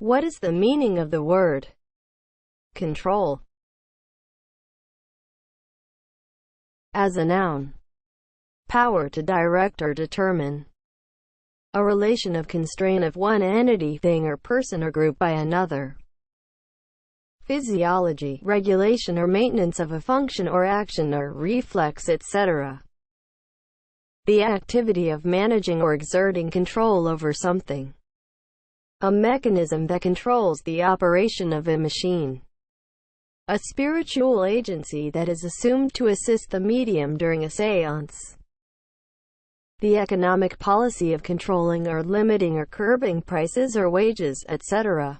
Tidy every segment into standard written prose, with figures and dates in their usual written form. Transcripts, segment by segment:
What is the meaning of the word control? As a noun, power to direct or determine. A relation of constraint of one entity, thing or person or group by another. Physiology, regulation or maintenance of a function or action or reflex, etc. The activity of managing or exerting control over something. A mechanism that controls the operation of a machine. A spiritual agency that is assumed to assist the medium during a seance. The economic policy of controlling or limiting or curbing prices or wages, etc.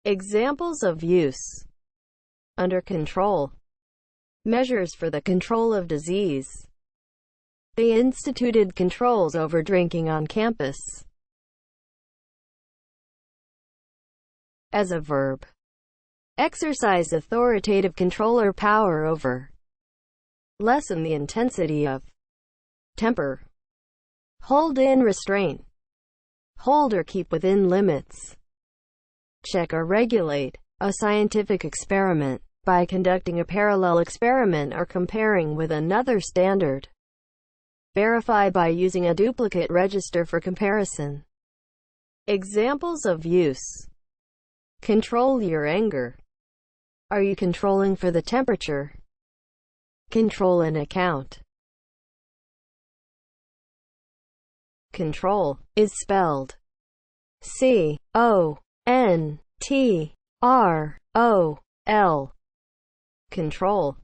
Examples of use. Under control. Measures for the control of disease. They instituted controls over drinking on campus. As a verb. Exercise authoritative control or power over. Lessen the intensity of. Temper. Hold in restraint. Hold or keep within limits. Check or regulate. A scientific experiment. By conducting a parallel experiment or comparing with another standard. Verify by using a duplicate register for comparison. Examples of use. Control your anger. Are you controlling for the temperature? Control an account. Control is spelled C-O-N-T-R-O-L. Control.